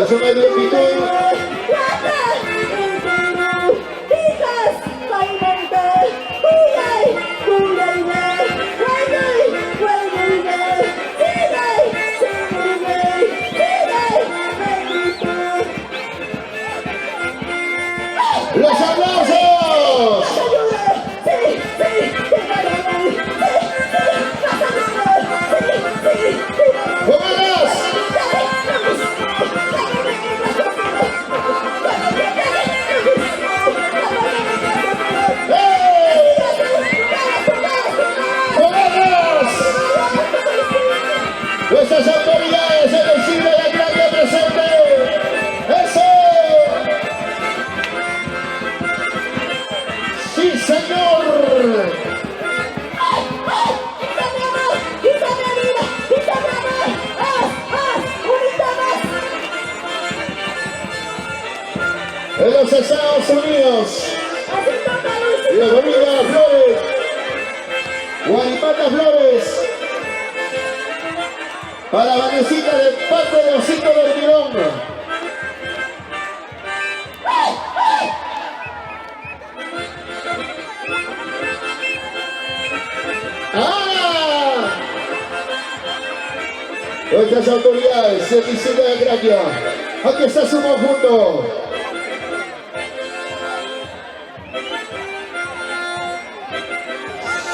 Corazón de gratitud. ¡Los aplausos! ¡Jóvenes! Nuestras autoridades en el siglo de grande presente. ¡Eso! ¡Sí, señor! En los Estados Unidos, la familia Flores, Guaripata Flores, para Vanesita de parte de Osito del Tirón. ¡Ah! Nuestras autoridades, el distrito de Gracia, aquí está su conjunto.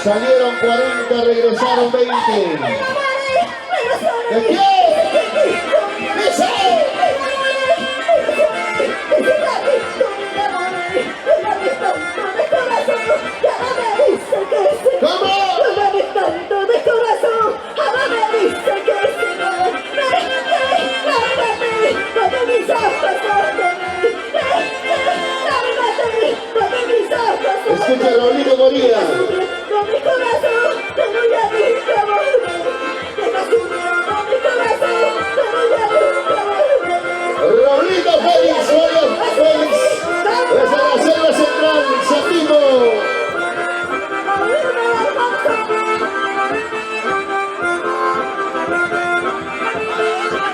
Salieron 40, regresaron 20. ¿De qué? ¡Esa! ¿Cómo? Escucha, Raulito Moría. Raulito Félix, Félix, desde la selva central, Santino.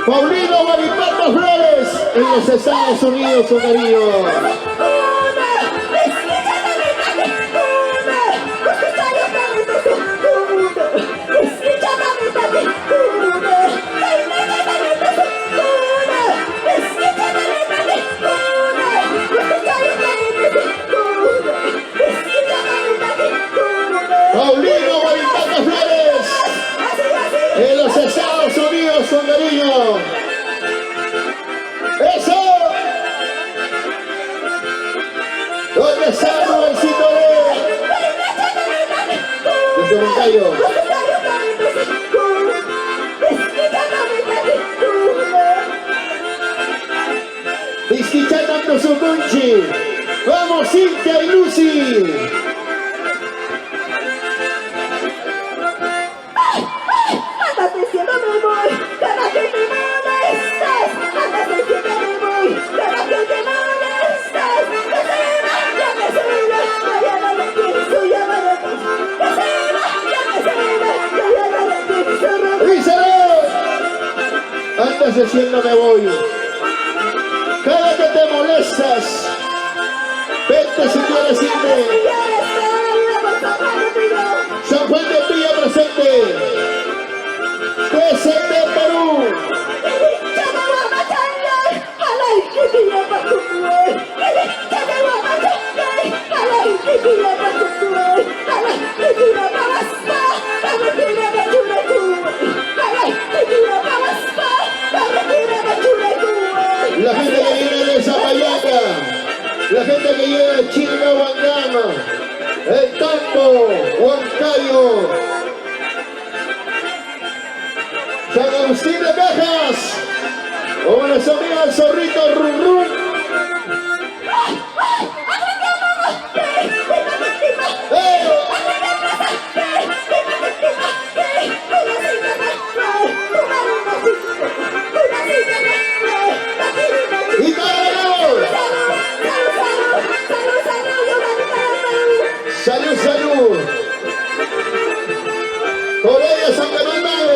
Paulino Guaripata Flores, en los Estados Unidos, su cariño. Paulino Guaripata Flores, en los Estados Unidos, con cariño. ¡Eso! ¿Dónde está Rubensito desde Moncayo? Disquichando su punchi. ¡Vamos, Cintia y Lucy! Antes diciendo me voy. Cada que te molestas, vete si quieres irte. San Juan de Villa presente. PST Perú. La gente que viene de Zapayaca, la gente que viene de Chilca, Huangama, el Tambo, Huancayo, San Agustín de Cajas, como nuestro amigo el Zorrito Run Run. ¡Y ¡salud, salud! ¡Por ella, San Fernando!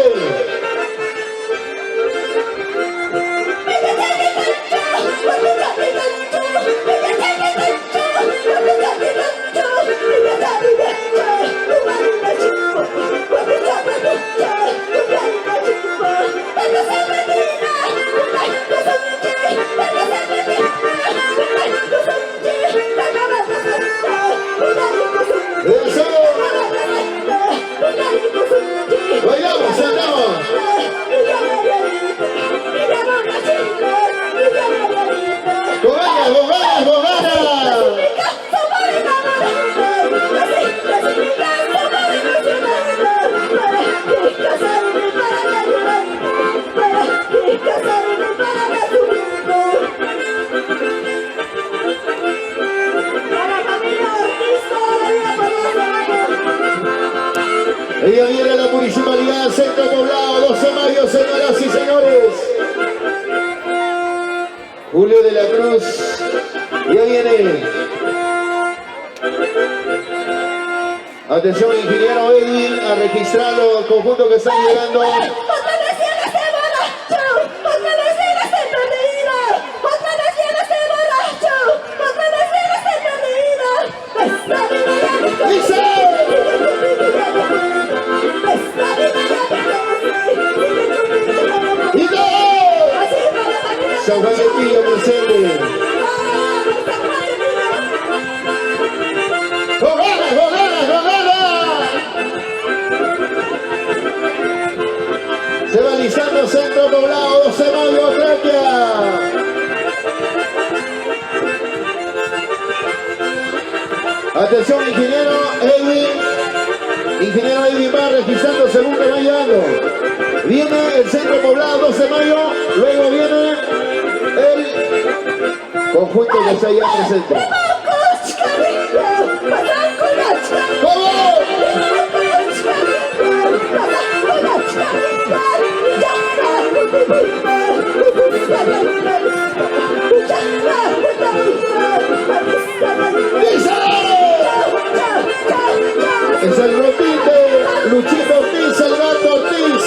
viene la Municipalidad Centro Poblado, 12 de mayo, señoras y señores. Julio de la Cruz, ya viene. Atención, ingeniero Edwin, a registrar los conjuntos que están llegando. San Juan de Pillo presente. ¡Con ganas, con ganas, con ganas! Se va listando Centro Poblado, 12 de mayo, Tráquea. Atención, ingeniero Edwin. Ingeniero Edwin va registrando segundo va llegando. Viene el Centro Poblado, 12 de mayo. Luego viene el conjunto que está ya presente. ¡Vamos! Es el repite, Luchito Ortiz, el gato Ortiz.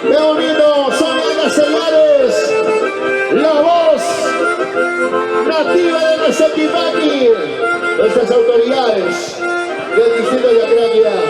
Veo unido, son Ana Celares, la voz nativa de Mesetipaqui. Nuestras autoridades del distrito de Acraquia.